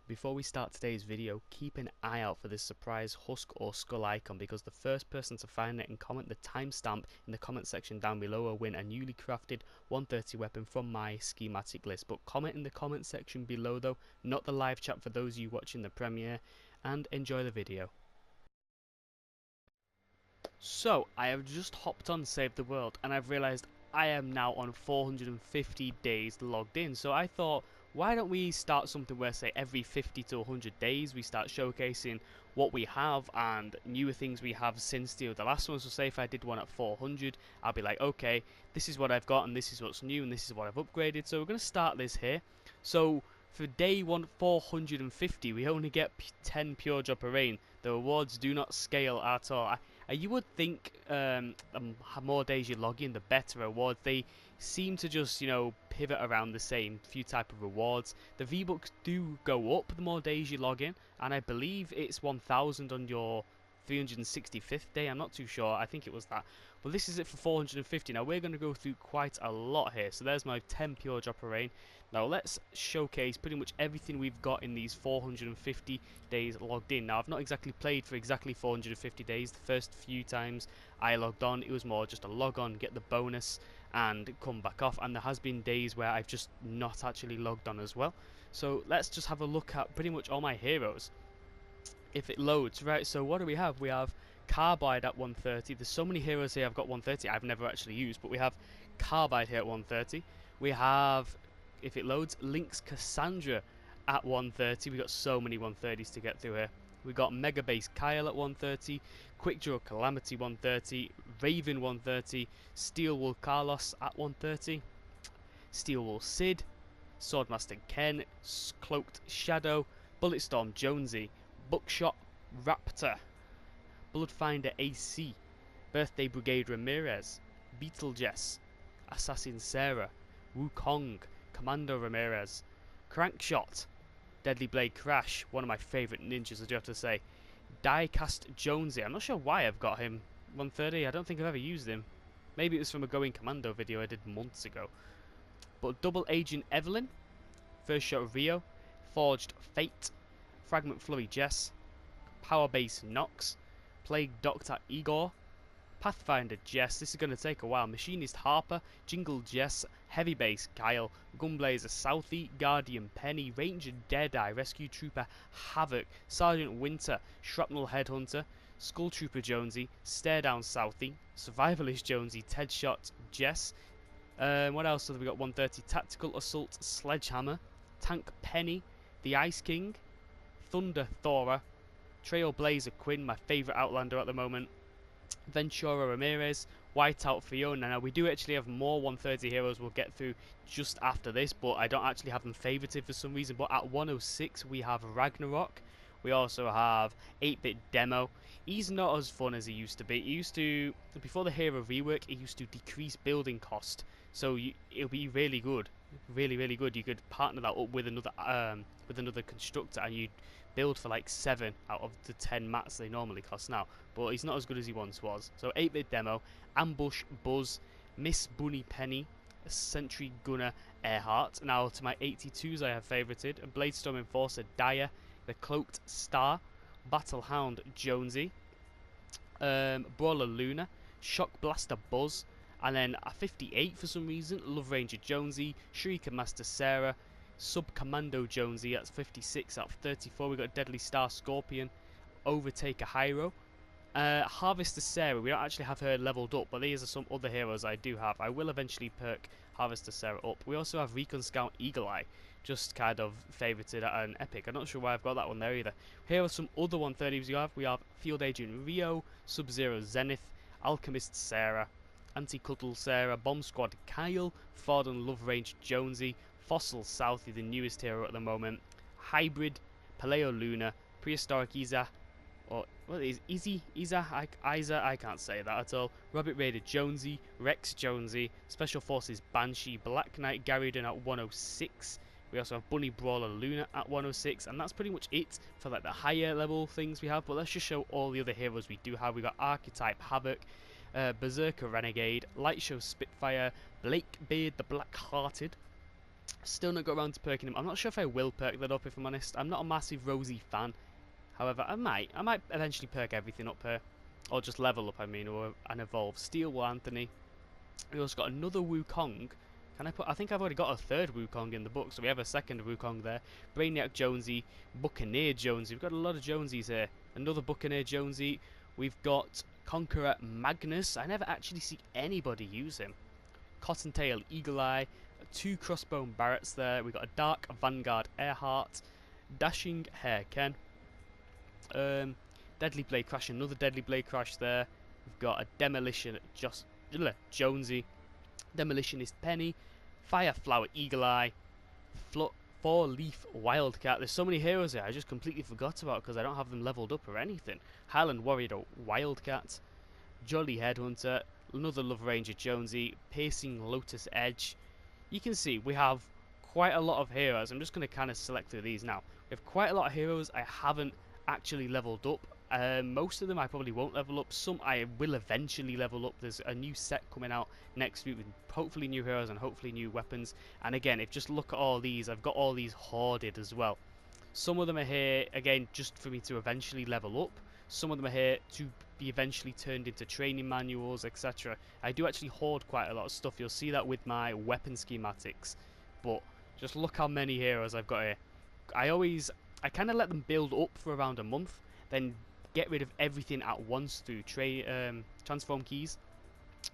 Before we start today's video, keep an eye out for this surprise husk or skull icon, because the first person to find it and comment the timestamp in the comment section down below will win a newly crafted 130 weapon from my schematic list. But comment in the comment section below though, not the live chat for those of you watching the premiere, and enjoy the video. So, I have just hopped on Save the World and I've realised I am now on 450 days logged in. So I thought, why don't we start something where, say, every 50 to 100 days we start showcasing what we have and newer things we have since the last one. So say if I did one at 400, I'll be like, okay, this is what I've got and this is what's new and this is what I've upgraded. So we're going to start this here. So for day 450, we only get 10 pure drop of rain. The rewards do not scale at all. You would think the more days you log in, the better rewards. They seem to just, pivot around the same few type of rewards. The V-Bucks do go up the more days you log in, and I believe it's 1,000 on your 365th day. I'm not too sure. I think it was that. But this is it for 450. Now we're going to go through quite a lot here. So there's my 10 pure drop of rain. Now let's showcase pretty much everything we've got in these 450 days logged in. Now I've not exactly played for exactly 450 days. The first few times I logged on, it was more just a log on, get the bonus and come back off, and there has been days where I've just not actually logged on as well. So let's just have a look at pretty much all my heroes if it loads. Right, so what do we have? We have Carbide at 130. There's so many heroes here I've got 130 I've never actually used, but we have Carbide here at 130. We have, if it loads, Link's Cassandra at 130. We got so many 130s to get through here. We got Mega Base Kyle at 130, Quick Draw Calamity 130, Raven 130, Steel Wool Carlos at 130, Steel Wool Sid, Swordmaster Ken, Cloaked Shadow, Bulletstorm Jonesy, Buckshot Raptor, Bloodfinder AC, Birthday Brigade Ramirez, Beetle Jess, Assassin Sarah, Wukong, Commando Ramirez, Crankshot, Deadly Blade Crash, one of my favourite ninjas I do have to say, Diecast Jonesy. I'm not sure why I've got him 130, I don't think I've ever used him. Maybe it was from a Going Commando video I did months ago. But Double Agent Evelyn, First Shot Rio, Forged Fate, Fragment Flurry Jess, Power Base Nox, Plague Doctor Igor, Pathfinder Jess, this is going to take a while, Machinist Harper, Jingle Jess, Heavy Base Kyle, Gunblazer Southie, Guardian Penny, Ranger Deadeye, Rescue Trooper Havoc, Sergeant Winter, Shrapnel Headhunter, Skull Trooper Jonesy, Stare Down Southie, Survivalist Jonesy, Ted Shot Jess. What else have we got? 130 Tactical Assault Sledgehammer, Tank Penny, The Ice King, Thunder Thora, Trailblazer Quinn, my favourite Outlander at the moment, Ventura Ramirez, Whiteout Fiona. Now we do actually have more 130 heroes we'll get through just after this, but I don't actually have them favorited for some reason. But at 106 we have Ragnarok. We also have 8-Bit Demo. He's not as fun as he used to be. He used to, before the hero rework, he used to decrease building cost. So it'll be really good, really good. You could partner that up with another constructor, and you'd build for like 7 out of the 10 mats they normally cost now. But he's not as good as he once was. So 8-Bit Demo, Ambush Buzz, Miss Bunny Penny, Sentry Gunner Earhart. Now to my 82s I have favorited: Bladestorm Enforcer Dyer, the Cloaked Star, Battle Hound Jonesy, Brawler Luna, Shock Blaster Buzz, and then at 58 for some reason, Love Ranger Jonesy, Shrieker Master Sarah, Sub Commando Jonesy. That's 56. At 34 we got Deadly Star Scorpion, Overtaker Hyro, Harvester Sarah. We don't actually have her leveled up, but these are some other heroes I do have. I will eventually perk Harvester Sarah up. We also have Recon Scout Eagle Eye, just kind of favorited at an epic. I'm not sure why I've got that one there either. Here are some other 130s we have. We have Field Agent Rio, Sub-Zero Zenith, Alchemist Sarah, Anti-Cuddle Sarah, Bomb Squad Kyle, Ford and Love Range Jonesy, Fossil Southie, the newest hero at the moment, Hybrid, Paleo Luna, Prehistoric Iza, or what is Iza, I can't say that at all, Rabbit Raider Jonesy, Rex Jonesy, Special Forces Banshee, Black Knight Garridan at 106. We also have Bunny Brawler Luna at 106, and that's pretty much it for like the higher level things we have. But let's just show all the other heroes we do have. We got Archetype Havoc, Berserker Renegade, Lightshow Spitfire, Blakebeard the Black-Hearted, Still not got around to perking him. I'm not sure if I will perk that up, if I'm honest. I'm not a massive Rosie fan. However, I might eventually perk everything up here. Or just level up, I mean, or and evolve. Steel Will Anthony. We also got another Wukong. I think I've already got a third Wukong in the book, so we have a second Wukong there. Brainiac Jonesy, Buccaneer Jonesy. We've got a lot of Jonesies here. Another Buccaneer Jonesy. We've got Conqueror Magnus. I never actually see anybody use him. Cottontail Eagle Eye. Two Crossbone Barretts there. We've got a Dark Vanguard Earhart. Dashing Hare Ken. Deadly Blade Crash. Another Deadly Blade Crash there. We've got a Demolition Jonesy. Demolitionist Penny, Fireflower Eagle Eye, Four Leaf Wildcat. There's so many heroes here I just completely forgot about because I don't have them leveled up or anything. Highland Warrior Wildcat, Jolly Headhunter, another Love Ranger Jonesy, Piercing Lotus Edge. You can see we have quite a lot of heroes. I'm just going to kind of select through these now. We have quite a lot of heroes I haven't actually leveled up. Most of them I probably won't level up. Some I will eventually level up. There's a new set coming out next week with hopefully new heroes and hopefully new weapons. And again, if just look at all these, I've got all these hoarded as well. Some of them are here again just for me to eventually level up. Some of them are here to be eventually turned into training manuals, etc. I do actually hoard quite a lot of stuff. You'll see that with my weapon schematics. But just look how many heroes I've got here. I kind of let them build up for around a month, then get rid of everything at once through transform keys,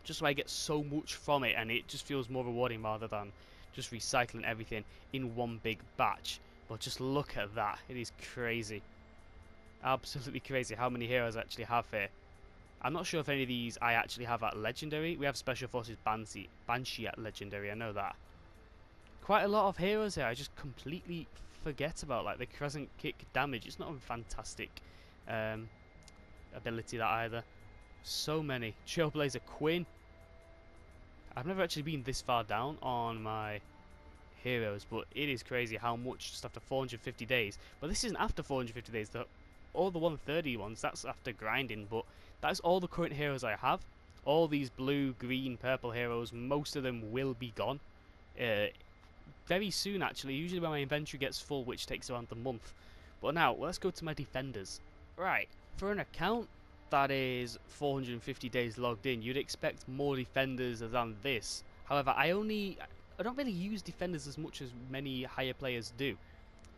just so I get so much from it, and it just feels more rewarding rather than just recycling everything in one big batch. But just look at that, it is crazy, absolutely crazy how many heroes I actually have here. I'm not sure if any of these I actually have at legendary. We have Special Forces Banshee at legendary, I know that. Quite a lot of heroes here I just completely forget about, like the Crescent Kick damage. It's not a fantastic ability that either. So many. Trailblazer Quinn. I've never actually been this far down on my heroes, but it is crazy how much just after 450 days. But this isn't after 450 days. All the 130 ones, that's after grinding, but that's all the current heroes I have. All these blue, green, purple heroes, most of them will be gone. Very soon actually, usually when my inventory gets full, which takes around a month. But now, let's go to my defenders. Right, for an account that is 450 days logged in, you'd expect more defenders than this. However, I don't really use defenders as much as many higher players do,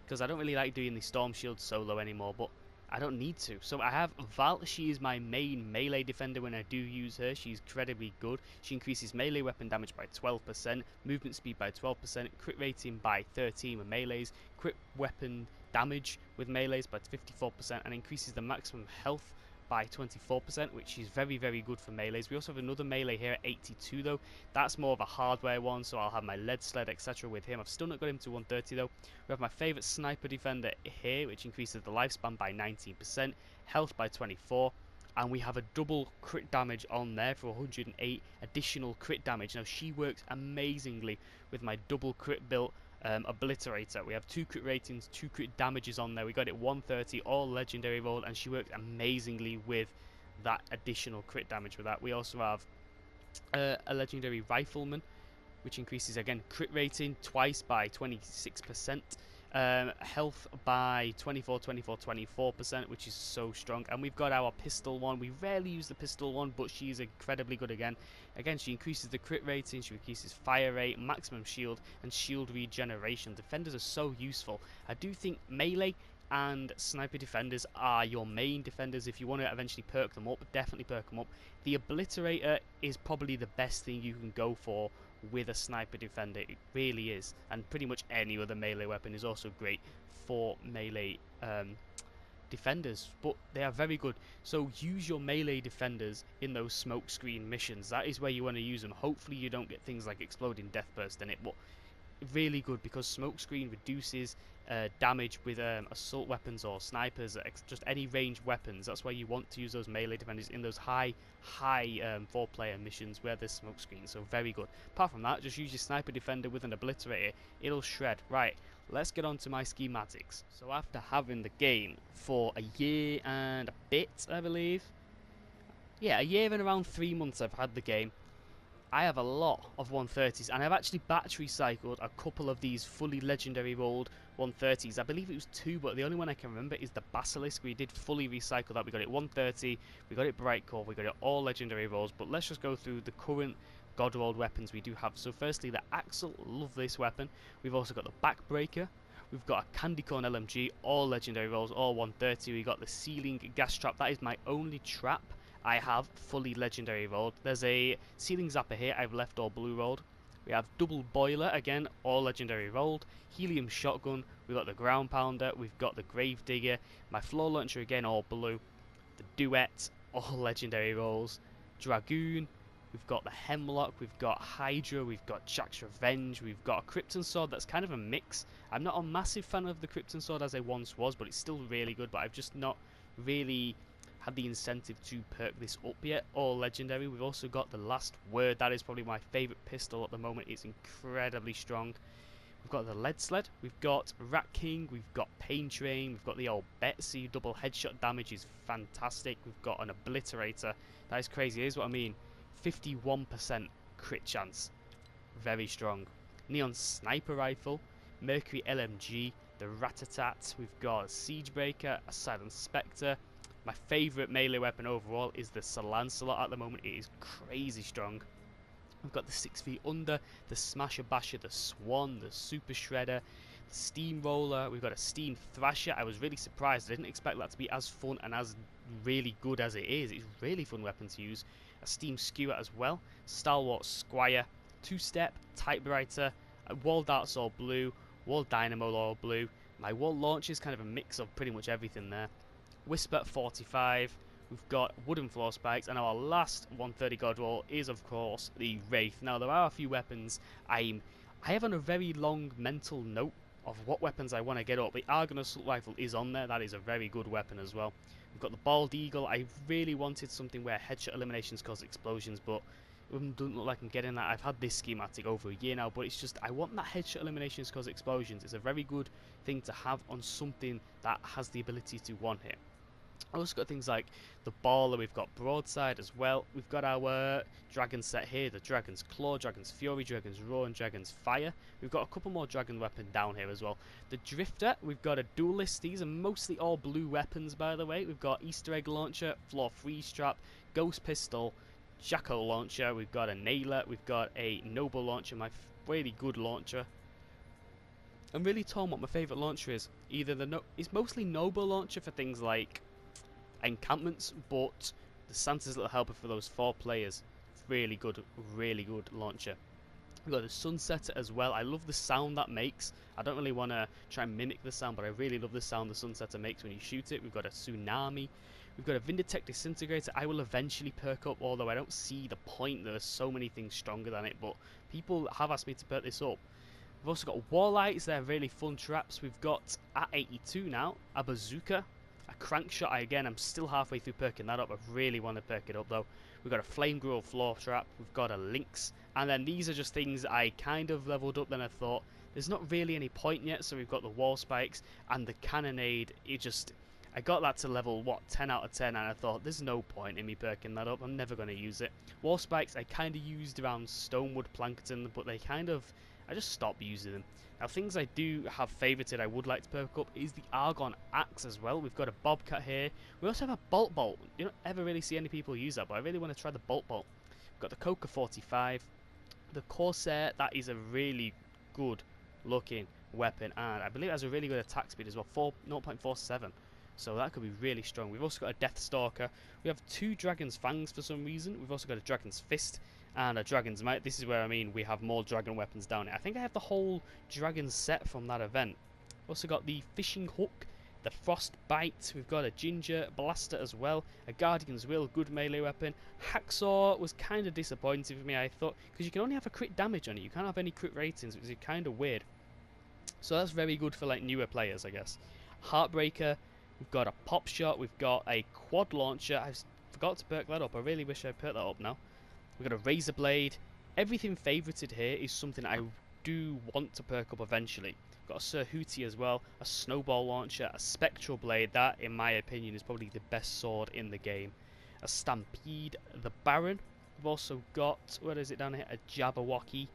because I don't really like doing the Storm Shield solo anymore, but I don't need to. So I have Val. She is my main melee defender when I do use her. She's incredibly good. She increases melee weapon damage by 12%, movement speed by 12%, crit rating by 13 with melees, crit weapon damage with melees by 54%, and increases the maximum health by 24%, which is very, very good for melees. We also have another melee here at 82 though. That's more of a hardware one, so I'll have my lead sled, etc. with him. I've still not got him to 130 though. We have my favourite sniper defender here, which increases the lifespan by 19%, health by 24%, and we have a double crit damage on there for 108 additional crit damage. Now she works amazingly with my double crit built Obliterator. We have 2 crit ratings, 2 crit damages on there. We got it 130, all legendary roll, and she works amazingly with that additional crit damage with that. We also have a legendary rifleman, which increases again crit rating twice by 26%, health by 24%, which is so strong. And we've got our pistol one. We rarely use the pistol one, but she's incredibly good again. She increases the crit rating, she increases fire rate, maximum shield, and shield regeneration. Defenders are so useful. I do think melee and sniper defenders are your main defenders. If you want to eventually perk them up, definitely perk them up. The Obliterator is probably the best thing you can go for with a sniper defender. It really is, and pretty much any other melee weapon is also great for melee defenders, but they are very good. So use your melee defenders in those smoke screen missions. That is where you want to use them. Hopefully you don't get things like exploding death burst in it, but really good because smoke screen reduces damage with assault weapons or snipers, just any ranged weapons. That's why you want to use those melee defenders in those high 4-player missions where there's smoke screen. So very good. Apart from that, just use your sniper defender with an obliterator. It'll shred. Right, let's get on to my schematics. So after having the game for a year and a bit, I believe, yeah, a year and around 3 months I've had the game, I have a lot of 130s, and I've actually battery cycled a couple of these fully legendary rolled 130s. I believe it was 2, but the only one I can remember is the Basilisk. We did fully recycle that. We got it 130, we got it Bright Core, we got it all legendary rolls. But let's just go through the current God rolled weapons we do have. So firstly, the Axle, love this weapon. We've also got the Backbreaker. We've got a Candy Corn LMG, all legendary rolls, all 130. We got the Ceiling Gas Trap. That is my only trap I have fully legendary rolled. There's a Ceiling Zapper here, I've left all blue rolled. We have Double Boiler, again, all legendary rolled. Helium Shotgun, we've got the Ground Pounder, we've got the Grave Digger. My Floor Launcher, again, all blue. The Duet, all legendary rolls. Dragoon, we've got the Hemlock, we've got Hydra, we've got Jack's Revenge, we've got a Krypton Sword that's kind of a mix. I'm not a massive fan of the Krypton Sword as I once was, but it's still really good, but I've just not really had the incentive to perk this up yet. All legendary. We've also got the Last Word. That is probably my favourite pistol at the moment. It's incredibly strong. We've got the Lead Sled. We've got Rat King. We've got Pain Train. We've got the old Betsy. Double headshot damage is fantastic. We've got an Obliterator. That is crazy. Here's what I mean. 51% crit chance. Very strong. Neon Sniper Rifle. Mercury LMG. The Rat-a-tat. We've got a Siegebreaker. A Silent Spectre. My favourite melee weapon overall is the Sir Lancelot at the moment. It is crazy strong. We've got the 6 feet under, the Smasher Basher, the Swan, the Super Shredder, the Steamroller. We've got a Steam Thrasher. I was really surprised. I didn't expect that to be as fun and as really good as it is. It's a really fun weapon to use. A Steam Skewer as well. Stalwart Squire, 2-step, Typewriter, Wall Darts all blue, Wall Dynamo all blue. My Wall Launcher is kind of a mix of pretty much everything there. Whisper 45, we've got Wooden Floor Spikes, and our last 130 God roll is of course the Wraith. Now there are a few weapons I have on a very long mental note of what weapons I want to get up. The Argon Assault Rifle is on there. That is a very good weapon as well. We've got the Bald Eagle. I really wanted something where headshot eliminations cause explosions, but it doesn't look like I'm getting that. I've had this schematic over a year now, but it's just I want that headshot eliminations cause explosions. It's a very good thing to have on something that has the ability to one-hit. I've also got things like the Baller, we've got Broadside as well. We've got our dragon set here, the Dragon's Claw, Dragon's Fury, Dragon's Roar and Dragon's Fire. We've got a couple more dragon weapons down here as well. The Drifter, we've got a Duelist. These are mostly all blue weapons by the way. We've got Easter Egg Launcher, Floor Freeze Trap, Ghost Pistol, Jacko Launcher, we've got a Nailer, we've got a Noble Launcher, my really good launcher. I'm really torn what my favourite launcher is. Either it's mostly Noble Launcher for things like encampments, but the Santa's Little Helper for those 4 players. Really good launcher. We've got the Sunsetter as well. I love the sound that makes. I don't really want to try and mimic the sound, but I really love the sound the Sunsetter makes when you shoot it. We've got a Tsunami. We've got a Vinditech Disintegrator. I will eventually perk up, although I don't see the point. There are so many things stronger than it, but people have asked me to perk this up. We've also got Warlights. They're really fun traps. We've got, at 82 now, a Bazooka. A Crankshot, again, I'm still halfway through perking that up. I really want to perk it up though. We've got a Flame Grower Floor Trap, we've got a Lynx, and then these are just things I kind of leveled up, then I thought, there's not really any point yet, so we've got the Wall Spikes, and the Cannonade, I got that to level, 10 out of 10, and I thought, there's no point in me perking that up, I'm never going to use it. Wall Spikes, I kind of used around Stonewood Plankton, but I just stopped using them. Now, things I do have favorited I would like to perk up is the Argon Axe as well. We've got a Bobcat here. We also have a Bolt Bolt. You don't ever really see any people use that, but I really want to try the Bolt Bolt. We've got the Coca 45. The Corsair, that is a really good looking weapon, and I believe it has a really good attack speed as well, 0.47. So that could be really strong. We've also got a Death Stalker. We have 2 Dragon's Fangs for some reason. We've also got a Dragon's Fist and a Dragon's Might. This is where I mean we have more dragon weapons down here. I think I have the whole dragon set from that event. We've also got the Fishing Hook, the Frostbite. We've got a Ginger Blaster as well. A Guardian's Will, good melee weapon. Hacksaw was kind of disappointing for me, I thought, because you can only have a crit damage on it. You can't have any crit ratings, which is kind of weird. So that's very good for like newer players, I guess. Heartbreaker. We've got a Pop Shot. We've got a Quad Launcher. I forgot to perk that up. I really wish I perked that up now. We've got a Razor Blade. Everything favorited here is something I do want to perk up eventually. We've got a Sir Hootie as well, a Snowball Launcher, a Spectral Blade. That, in my opinion, is probably the best sword in the game. A Stampede, the Baron. We've also got, where is it down here? A Jabberwocky.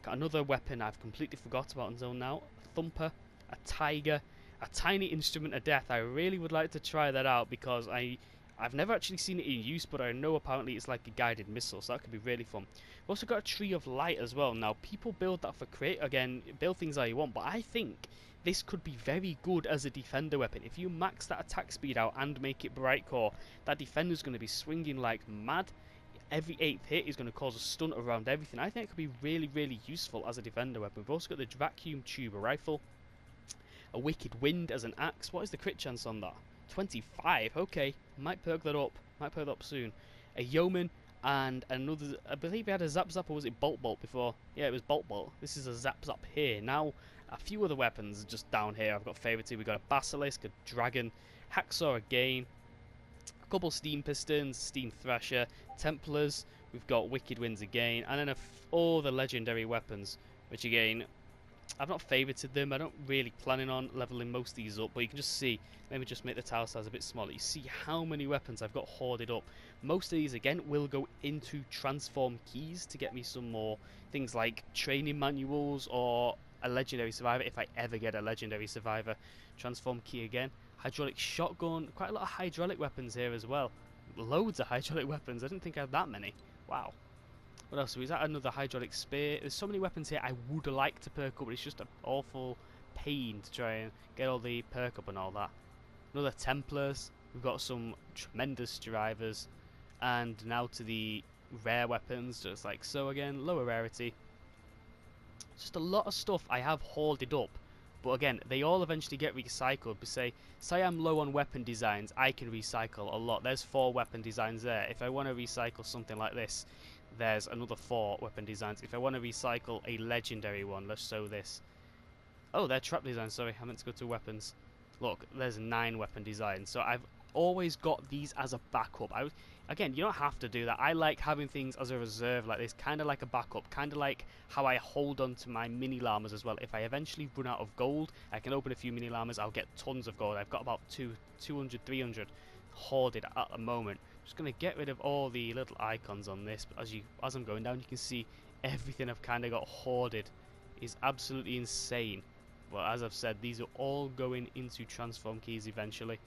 Got another weapon I've completely forgot about until now. A Thumper, a Tiger, a Tiny Instrument of Death. I really would like to try that out because I've never actually seen it in use, but I know apparently it's like a guided missile, so that could be really fun. We've also got a Tree of Light as well. Now, people build that for again, build things how you want, but I think this could be very good as a defender weapon. If you max that attack speed out and make it bright core, that defender's going to be swinging like mad. Every 8th hit is going to cause a stun around everything. I think it could be really, really useful as a defender weapon. We've also got the Vacuum Tube rifle, a Wicked Wind as an axe. What is the crit chance on that? 25. Okay, might perk that up. Might perk that up soon. A Yeoman and another. I believe we had a Zap Zap, or was it Bolt Bolt before? Yeah, it was Bolt Bolt. This is a Zap Zap here. Now, a few other weapons just down here I've got favorited. We've got a Basilisk, a Dragon, Hacksaw again, a couple Steam Pistons, Steam Thrasher, Templars. We've got Wicked Winds again, and then all the legendary weapons, which again, I've not favorited them. I don't really planning on leveling most of these up, but you can just see, let me just make the tile size a bit smaller. You see how many weapons I've got hoarded up. Most of these again will go into transform keys to get me some more things like training manuals or a legendary survivor if I ever get a legendary survivor. Transform key again. Hydraulic shotgun, quite a lot of hydraulic weapons here as well. Loads of hydraulic weapons. I didn't think I had that many. Wow. What else? Is that another hydraulic spear? There's so many weapons here I would like to perk up, but it's just an awful pain to try and get all the perk up and all that. Another Templars. We've got some tremendous drivers. And now to the rare weapons, just like so again. Lower rarity. Just a lot of stuff I have hoarded up. But again, they all eventually get recycled. But say I'm low on weapon designs, I can recycle a lot. There's 4 weapon designs there. If I want to recycle something like this, there's another 4 weapon designs. If I want to recycle a legendary one, let's show this. Oh, they're trap designs, sorry, I meant to go to weapons. Look, there's 9 weapon designs. So I've always got these as a backup. Again, you don't have to do that. I like having things as a reserve like this, kind of like a backup, kind of like how I hold on to my mini llamas as well. If I eventually run out of gold, I can open a few mini llamas, I'll get tons of gold. I've got about 200, 300 hoarded at the moment. Just going to get rid of all the little icons on this, but as I'm going down, you can see everything I've kind of got hoarded is absolutely insane. But as I've said, these are all going into transform keys eventually.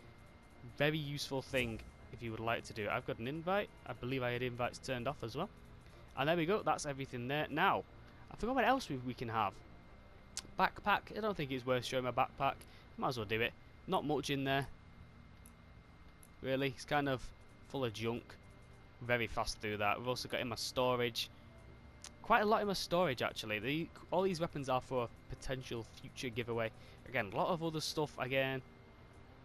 Very useful thing if you would like to do it. I've got an invite. I believe I had invites turned off as well. And there we go. That's everything there. Now, I forgot what else we can have. Backpack. I don't think it's worth showing my backpack. Might as well do it. Not much in there. Really. It's kind of full of junk. Very fast through that. We've also got in my storage. Quite a lot in my storage actually. All these weapons are for a potential future giveaway. Again, a lot of other stuff again.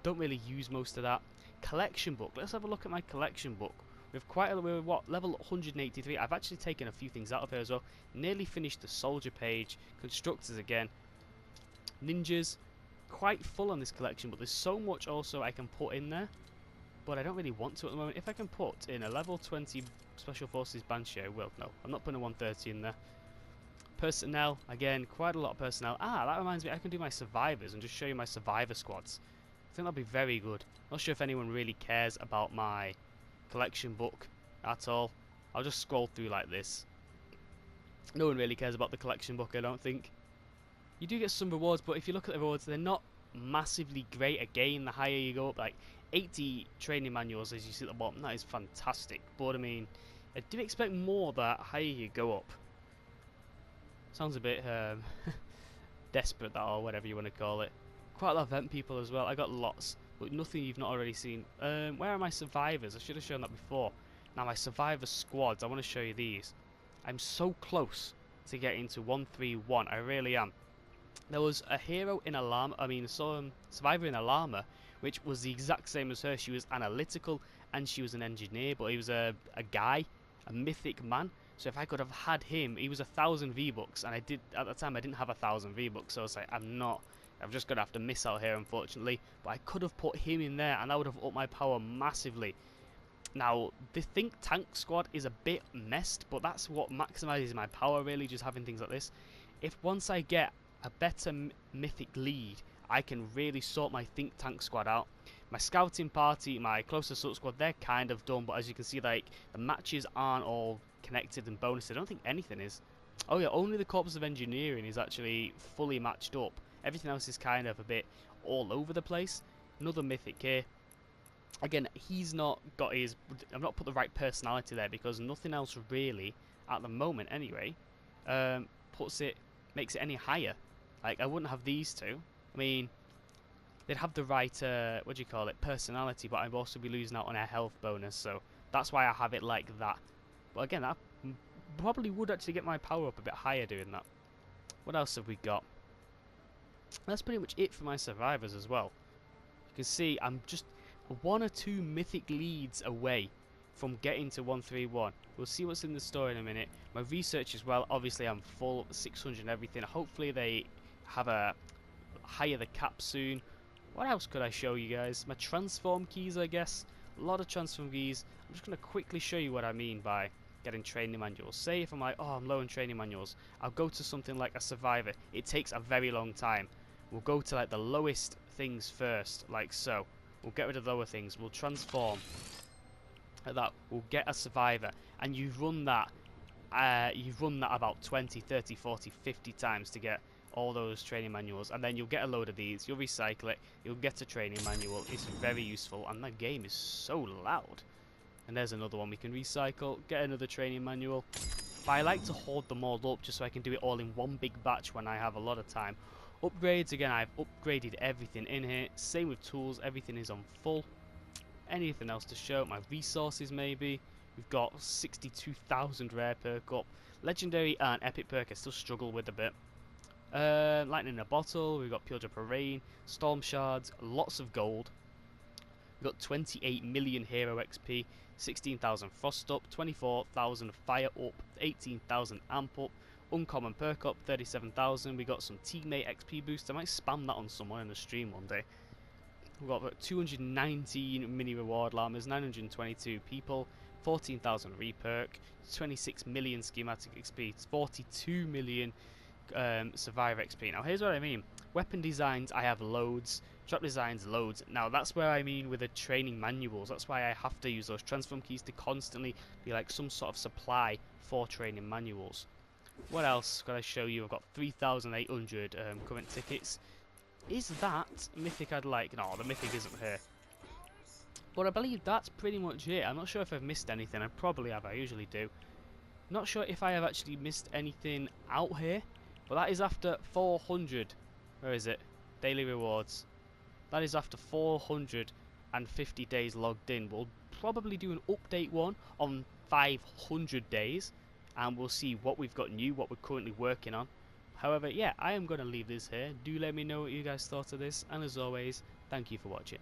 Don't really use most of that. Collection book. Let's have a look at my collection book. We're what, level 183. I've actually taken a few things out of here as well. Nearly finished the soldier page. Constructors again. Ninjas. Quite full on this collection, but there's so much also I can put in there. But I don't really want to at the moment. If I can put in a level 20 Special Forces Banshee, I will. No, I'm not putting a 130 in there. Personnel. Again, quite a lot of personnel. Ah, that reminds me, I can do my survivors and just show you my survivor squads. I think that'll be very good. Not sure if anyone really cares about my collection book at all. I'll just scroll through like this. No one really cares about the collection book, I don't think. You do get some rewards, but if you look at the rewards, they're not massively great. Again, the higher you go up, like 80 training manuals as you see at the bottom, that is fantastic. But I mean, I do expect more the higher you go up. Sounds a bit desperate, that, or whatever you want to call it. Quite a lot of event people as well. I got lots, but nothing you've not already seen. Where are my survivors? I should have shown that before. Now my survivor squads, I want to show you these. I'm so close to getting to 131. I really am. There was a hero in a llama. I mean, survivor in a llama, which was the exact same as her. She was analytical and she was an engineer, but he was a guy, a mythic man. So if I could have had him, he was 1,000 V-Bucks, and I did at the time I didn't have 1,000 V-Bucks, so I was like, I'm just gonna have to miss out here, unfortunately. But I could have put him in there, and that would have upped my power massively. Now, the Think Tank squad is a bit messed, but that's what maximizes my power, really, just having things like this. If once I get a better mythic lead, I can really sort my Think Tank squad out. My scouting party, my close assault squad, they're kind of done, but as you can see, like, the matches aren't all connected and bonus. I don't think anything is. Oh yeah, only the Corps of Engineering is actually fully matched up. Everything else is kind of a bit all over the place. Another mythic here. Again, he's not got his... I've not put the right personality there because nothing else really, at the moment anyway, makes it any higher. Like, I wouldn't have these two. I mean, they'd have the right, what do you call it, personality, but I'd also be losing out on a health bonus, so that's why I have it like that. But again, that probably would actually get my power up a bit higher doing that. What else have we got? That's pretty much it for my survivors as well. You can see I'm just 1 or 2 mythic leads away from getting to 131. We'll see what's in the store in a minute. My research as well, obviously I'm full 600 and everything. Hopefully they have a higher the cap soon. What else could I show you guys? My transform keys, I guess. A lot of transform keys. I'm just going to quickly show you what I mean by getting training manuals. Say if I'm like, oh, I'm low on training manuals, I'll go to something like a survivor. It takes a very long time. We'll go to like the lowest things first, like so. We'll get rid of the lower things. We'll transform. Like that. We'll get a survivor. And you run that about 20, 30, 40, 50 times to get all those training manuals, and then you'll get a load of these, you'll recycle it, you'll get a training manual. It's very useful, and that game is so loud. And there's another one we can recycle, get another training manual. But I like to hoard them all up just so I can do it all in one big batch when I have a lot of time. Upgrades, again, I've upgraded everything in here. Same with tools, everything is on full. Anything else to show? My resources maybe. We've got 62,000 rare perk up. Legendary and epic perk I still struggle with a bit. Lightning in a bottle, we've got Pure Drop of Rain, Storm Shards, lots of gold. We've got 28 million Hero XP, 16,000 Frost up, 24,000 Fire up, 18,000 Amp up, Uncommon Perk up, 37,000. We got some Teammate XP boost. I might spam that on someone in the stream one day. We've got 219 mini reward llamas, 922 people, 14,000 reperk, 26 million schematic XP, 42 million survivor XP. Now here's what I mean. Weapon designs I have loads, drop designs loads. Now that's where I mean with the training manuals. That's why I have to use those transform keys to constantly be like some sort of supply for training manuals. What else can I show you? I've got 3,800 current tickets. Is that mythic I'd like? No, the mythic isn't here. But I believe that's pretty much it. I'm not sure if I've missed anything. I probably have. I usually do. Not sure if I have actually missed anything out here. But that is after 400. Where is it? Daily rewards. That is after 450 days logged in. We'll probably do an update one on 500 days. And we'll see what we've got new, what we're currently working on. However, yeah, I am going to leave this here. Do let me know what you guys thought of this. And as always, thank you for watching.